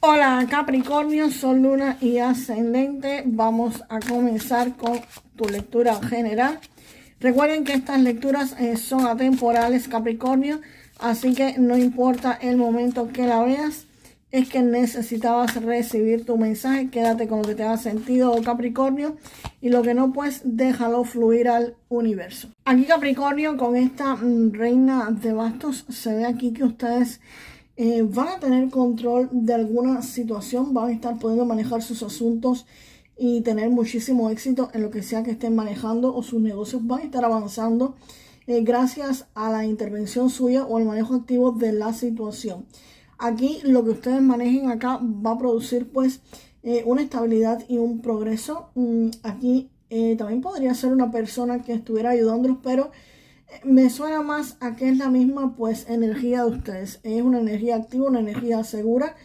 Hola Capricornio, Sol, Luna y Ascendente. Vamos a comenzar con tu lectura general. Recuerden que estas lecturas son atemporales, Capricornio, así que no importa el momento que la veas, es que necesitabas recibir tu mensaje. Quédate con lo que te haga sentido, Capricornio, y lo que no, pues déjalo fluir al universo. Aquí Capricornio, con esta reina de bastos, se ve aquí que ustedes van a tener control de alguna situación, van a estar pudiendo manejar sus asuntos y tener muchísimo éxito en lo que sea que estén manejando, o sus negocios van a estar avanzando gracias a la intervención suya o al manejo activo de la situación. Aquí lo que ustedes manejen acá va a producir pues una estabilidad y un progreso. Aquí también podría ser una persona que estuviera ayudándolos, pero me suena más a que es la misma pues energía de ustedes. Es una energía activa, una energía segura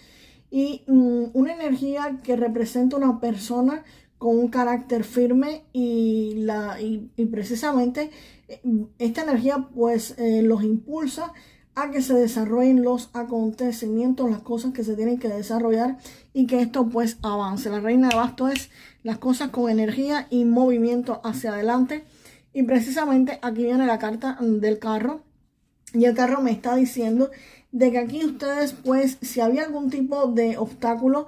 y una energía que representa una persona con un carácter firme y precisamente esta energía pues los impulsa a que se desarrollen los acontecimientos, las cosas que se tienen que desarrollar y que esto pues avance. La reina de bastos es las cosas con energía y movimiento hacia adelante. Y precisamente aquí viene la carta del carro. Y el carro me está diciendo de que aquí ustedes, pues, si había algún tipo de obstáculo,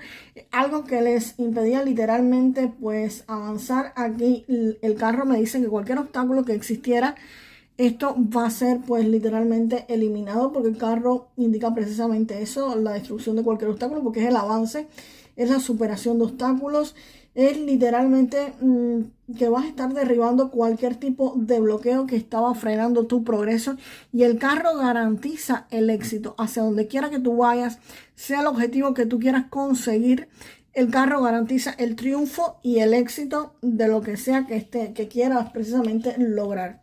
algo que les impedía literalmente, pues, avanzar, aquí el carro me dice que cualquier obstáculo que existiera, esto va a ser, pues, literalmente eliminado, porque el carro indica precisamente eso, la destrucción de cualquier obstáculo, porque es el avance, es la superación de obstáculos. Es literalmente que vas a estar derribando cualquier tipo de bloqueo que estaba frenando tu progreso, y el carro garantiza el éxito hacia donde quiera que tú vayas, sea el objetivo que tú quieras conseguir. El carro garantiza el triunfo y el éxito de lo que sea que quieras precisamente lograr.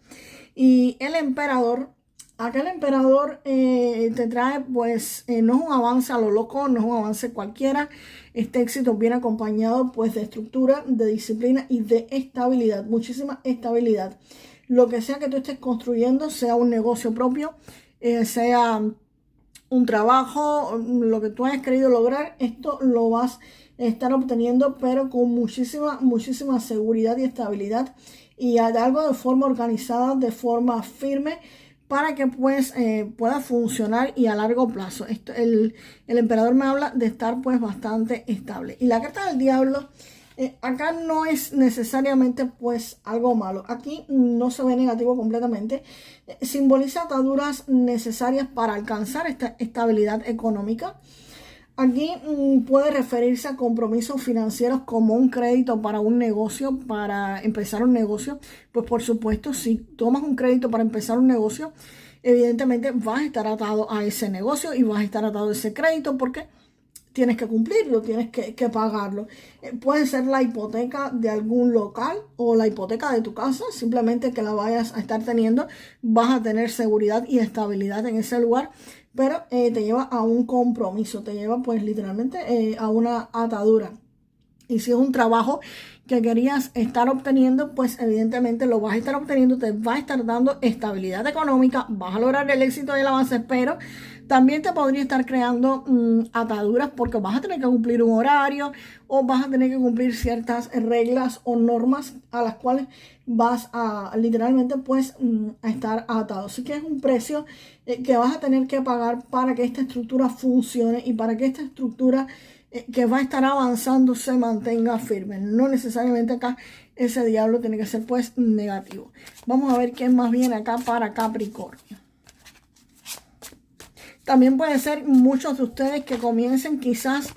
Y el emperador, aquel emperador te trae pues no es un avance a lo loco, no es un avance cualquiera. Este éxito viene acompañado pues de estructura, de disciplina y de estabilidad, muchísima estabilidad. Lo que sea que tú estés construyendo, sea un negocio propio, sea un trabajo, lo que tú hayas querido lograr, esto lo vas a estar obteniendo, pero con muchísima seguridad y estabilidad, y algo de forma organizada, de forma firme, para que pues pueda funcionar y a largo plazo. El emperador me habla de estar pues bastante estable. Y la carta del diablo, acá no es necesariamente pues algo malo. Aquí no se ve negativo completamente. Simboliza ataduras necesarias para alcanzar esta estabilidad económica. Aquí puede referirse a compromisos financieros como un crédito para un negocio, para empezar un negocio. Pues por supuesto, si tomas un crédito para empezar un negocio, evidentemente vas a estar atado a ese negocio y vas a estar atado a ese crédito, porque tienes que cumplirlo, tienes que pagarlo. Puede ser la hipoteca de algún local o la hipoteca de tu casa, simplemente que la vayas a estar teniendo, vas a tener seguridad y estabilidad en ese lugar, pero te lleva a un compromiso, te lleva pues literalmente a una atadura. Y si es un trabajo que querías estar obteniendo, pues evidentemente lo vas a estar obteniendo, te va a estar dando estabilidad económica, vas a lograr el éxito y el avance, pero también te podría estar creando ataduras, porque vas a tener que cumplir un horario o vas a tener que cumplir ciertas reglas o normas a las cuales vas a literalmente pues a estar atado. Así que es un precio que vas a tener que pagar para que esta estructura funcione y para que esta estructura que va a estar avanzando se mantenga firme. No necesariamente acá ese diablo tiene que ser pues negativo. Vamos a ver qué más viene acá para Capricornio. También puede ser muchos de ustedes que comiencen quizás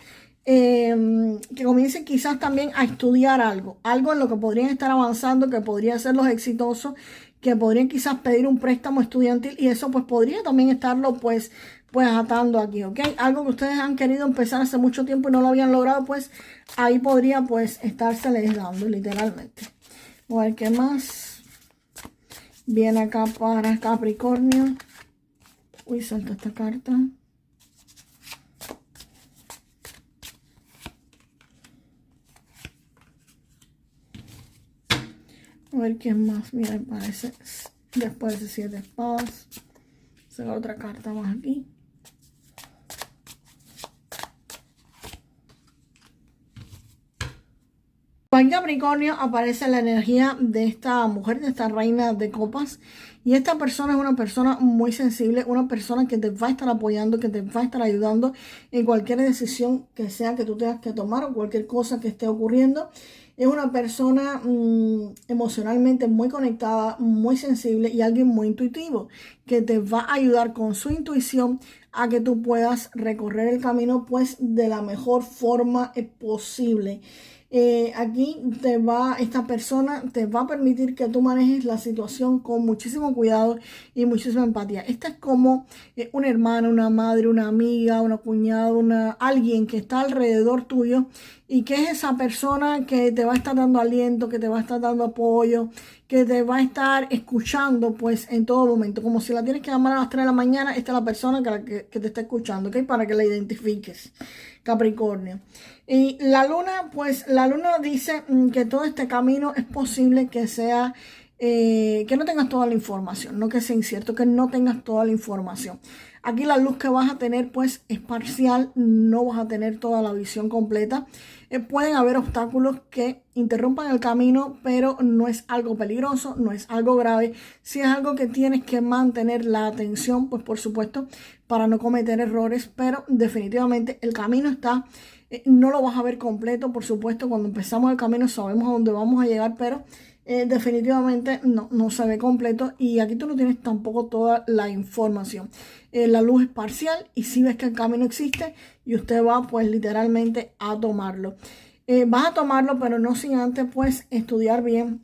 también a estudiar algo en lo que podrían estar avanzando, que podría ser los exitosos, que podrían quizás pedir un préstamo estudiantil, y eso pues podría también estarlo pues atando aquí, ¿ok? Algo que ustedes han querido empezar hace mucho tiempo y no lo habían logrado, pues ahí podría pues estárseles dando literalmente. A ver qué más viene acá para Capricornio. Uy, salta esta carta. A ver qué más. Mira, parece después de 7 espadas. Será otra carta más aquí. En Capricornio aparece la energía de esta mujer, de esta reina de copas. Y esta persona es una persona muy sensible, una persona que te va a estar apoyando, que te va a estar ayudando en cualquier decisión que sea que tú tengas que tomar o cualquier cosa que esté ocurriendo. Es una persona emocionalmente muy conectada, muy sensible y alguien muy intuitivo que te va a ayudar con su intuición a que tú puedas recorrer el camino pues de la mejor forma posible. Aquí esta persona te va a permitir que tú manejes la situación con muchísimo cuidado y muchísima empatía. Esta es como una hermana, una madre, una amiga, una cuñada, alguien que está alrededor tuyo y que es esa persona que te va a estar dando aliento, que te va a estar dando apoyo, que te va a estar escuchando pues en todo momento. Como si la tienes que llamar a las 3 de la mañana, esta es la persona que te está escuchando, ¿ok? Para que la identifiques, Capricornio. Y la luna, pues la luna dice que todo este camino es posible que sea, que no tengas toda la información, no que sea incierto, que no tengas toda la información. Aquí la luz que vas a tener pues es parcial, no vas a tener toda la visión completa. Pueden haber obstáculos que interrumpan el camino, pero no es algo peligroso, no es algo grave. Si es algo que tienes que mantener la atención, pues por supuesto, para no cometer errores, pero definitivamente el camino está. No lo vas a ver completo, por supuesto, cuando empezamos el camino sabemos a dónde vamos a llegar, pero definitivamente no se ve completo y aquí tú no tienes tampoco toda la información. La luz es parcial y si ves que el camino existe y usted va pues literalmente a tomarlo. Vas a tomarlo, pero no sin antes pues estudiar bien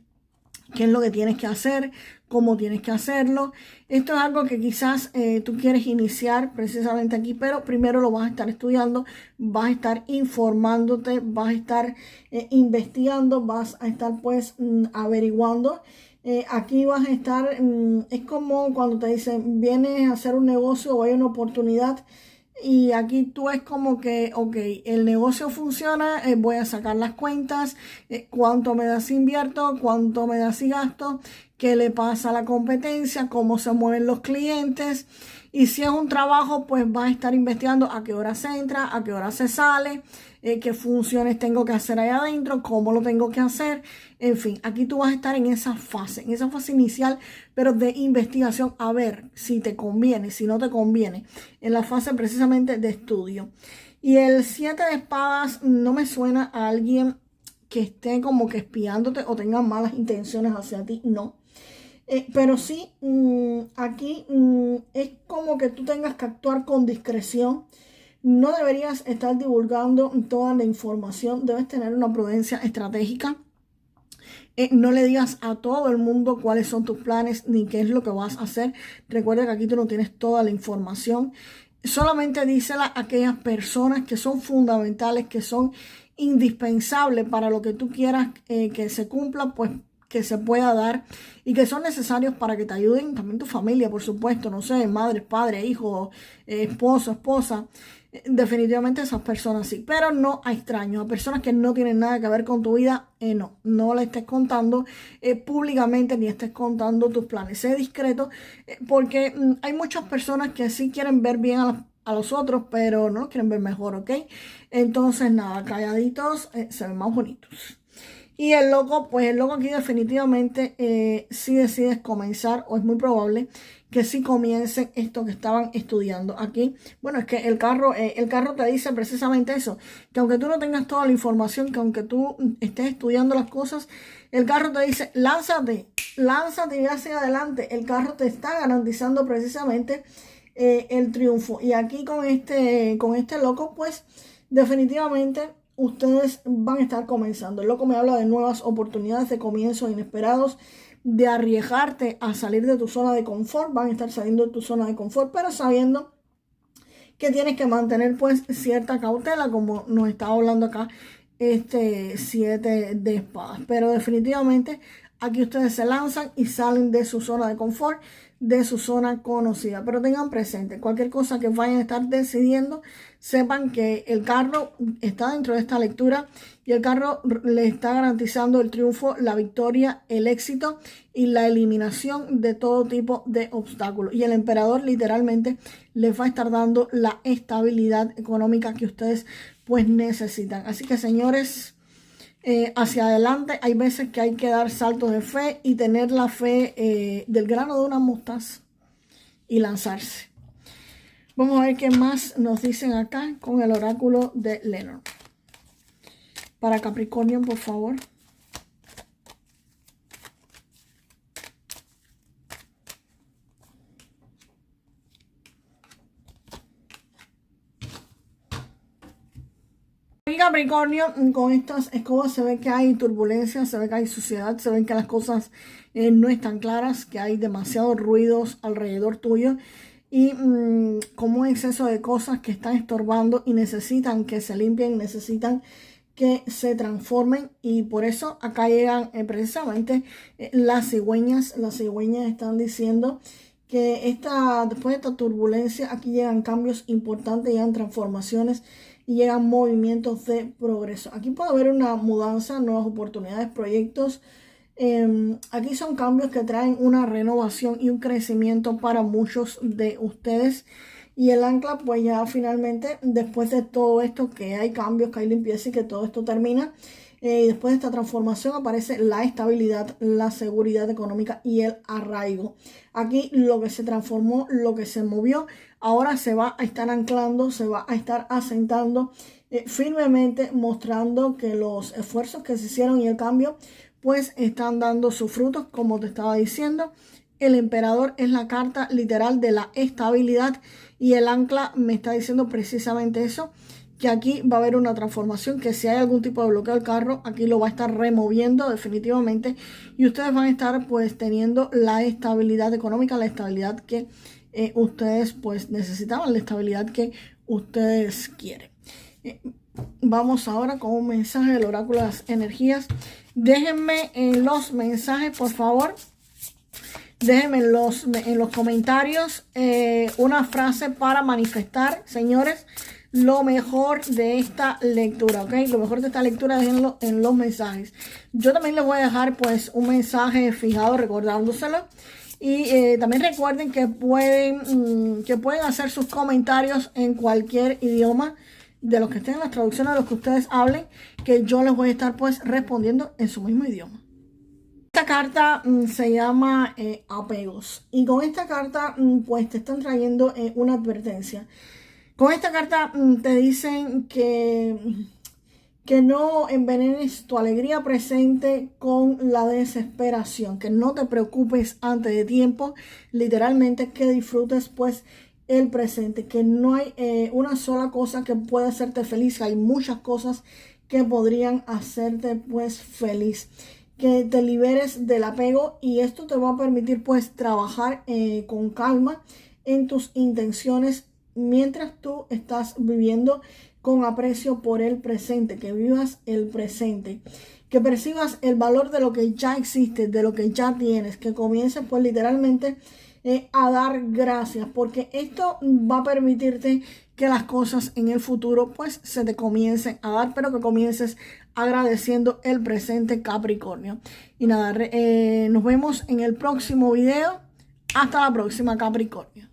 qué es lo que tienes que hacer, cómo tienes que hacerlo. Esto es algo que quizás tú quieres iniciar precisamente aquí, pero primero lo vas a estar estudiando, vas a estar informándote, vas a estar investigando, vas a estar pues averiguando. Aquí vas a estar, es como cuando te dicen, vienes a hacer un negocio o hay una oportunidad. Y aquí tú es como que, ok, el negocio funciona, voy a sacar las cuentas, cuánto me da si invierto, cuánto me da si gasto, qué le pasa a la competencia, cómo se mueven los clientes. Y si es un trabajo, pues vas a estar investigando a qué hora se entra, a qué hora se sale, qué funciones tengo que hacer ahí adentro, cómo lo tengo que hacer. En fin, aquí tú vas a estar en esa fase inicial, pero de investigación, a ver si te conviene, si no te conviene, en la fase precisamente de estudio. Y el 7 de espadas no me suena a alguien que esté como que espiándote o tenga malas intenciones hacia ti, no. Pero sí, aquí es como que tú tengas que actuar con discreción. No deberías estar divulgando toda la información. Debes tener una prudencia estratégica. No le digas a todo el mundo cuáles son tus planes ni qué es lo que vas a hacer. Recuerda que aquí tú no tienes toda la información. Solamente dísela a aquellas personas que son fundamentales, que son indispensables para lo que tú quieras que se cumpla, pues que se pueda dar y que son necesarios para que te ayuden, también tu familia, por supuesto, no sé, madre, padre, hijo, esposo, esposa, definitivamente esas personas sí, pero no a extraños, a personas que no tienen nada que ver con tu vida, no le estés contando públicamente ni estés contando tus planes, sé discreto, porque hay muchas personas que sí quieren ver bien a los otros, pero no los quieren ver mejor, ¿ok? Entonces, nada, calladitos se ven más bonitos. Y el loco, pues el loco aquí definitivamente si decides comenzar, o es muy probable que sí comiencen esto que estaban estudiando aquí. Bueno, es que el carro te dice precisamente eso, que aunque tú no tengas toda la información, que aunque tú estés estudiando las cosas, el carro te dice, lánzate y hacia adelante. El carro te está garantizando precisamente el triunfo. Y aquí con este loco, pues definitivamente ustedes van a estar comenzando. El loco me habla de nuevas oportunidades, de comienzos inesperados, de arriesgarte a salir de tu zona de confort. Van a estar saliendo de tu zona de confort, pero sabiendo que tienes que mantener pues cierta cautela, como nos está hablando acá este 7 de espadas. Pero definitivamente aquí ustedes se lanzan y salen de su zona de confort, de su zona conocida. Pero tengan presente, cualquier cosa que vayan a estar decidiendo, sepan que el carro está dentro de esta lectura y el carro le está garantizando el triunfo, la victoria, el éxito y la eliminación de todo tipo de obstáculos. Y el emperador literalmente les va a estar dando la estabilidad económica que ustedes pues necesitan. Así que señores, hacia adelante. Hay veces que hay que dar saltos de fe y tener la fe del grano de una mostaza y lanzarse. Vamos a ver qué más nos dicen acá con el oráculo de Lenormand. Para Capricornio, por favor. En Capricornio, con estas escobas se ve que hay turbulencia, se ve que hay suciedad, se ven que las cosas no están claras, que hay demasiados ruidos alrededor tuyo y como un exceso de cosas que están estorbando y necesitan que se limpien, necesitan que se transformen, y por eso acá llegan precisamente las cigüeñas. Las cigüeñas están diciendo que después de esta turbulencia aquí llegan cambios importantes, llegan transformaciones y llegan movimientos de progreso. Aquí puede haber una mudanza, nuevas oportunidades, proyectos. Aquí son cambios que traen una renovación y un crecimiento para muchos de ustedes. Y el ancla, pues ya finalmente, después de todo esto, que hay cambios, que hay limpieza y que todo esto termina, después de esta transformación aparece la estabilidad, la seguridad económica y el arraigo. Aquí lo que se transformó, lo que se movió, ahora se va a estar anclando, se va a estar asentando firmemente, mostrando que los esfuerzos que se hicieron y el cambio pues están dando sus frutos, como te estaba diciendo. El emperador es la carta literal de la estabilidad y el ancla me está diciendo precisamente eso, que aquí va a haber una transformación, que si hay algún tipo de bloqueo del carro, aquí lo va a estar removiendo definitivamente y ustedes van a estar pues teniendo la estabilidad económica, la estabilidad que ustedes pues necesitaban, la estabilidad que ustedes quieren. Vamos ahora con un mensaje del oráculo de las energías. Déjenme en los mensajes, por favor. Déjenme en los comentarios una frase para manifestar, señores, lo mejor de esta lectura, ¿ok? Lo mejor de esta lectura, déjenlo en los mensajes. Yo también les voy a dejar pues un mensaje fijado recordándoselo. Y también recuerden que pueden hacer sus comentarios en cualquier idioma de los que estén en las traducciones, de los que ustedes hablen, que yo les voy a estar pues respondiendo en su mismo idioma. Esta carta se llama apegos, y con esta carta pues te están trayendo una advertencia. Con esta carta te dicen que no envenenes tu alegría presente con la desesperación, que no te preocupes antes de tiempo, literalmente que disfrutes pues el presente, que no hay una sola cosa que pueda hacerte feliz, hay muchas cosas que podrían hacerte pues feliz, que te liberes del apego, y esto te va a permitir pues trabajar con calma en tus intenciones mientras tú estás viviendo con aprecio por el presente, que vivas el presente, que percibas el valor de lo que ya existe, de lo que ya tienes, que comiences pues literalmente a dar gracias, porque esto va a permitirte que las cosas en el futuro pues se te comiencen a dar, pero que comiences agradeciendo el presente, Capricornio. Y nada, nos vemos en el próximo video. Hasta la próxima, Capricornio.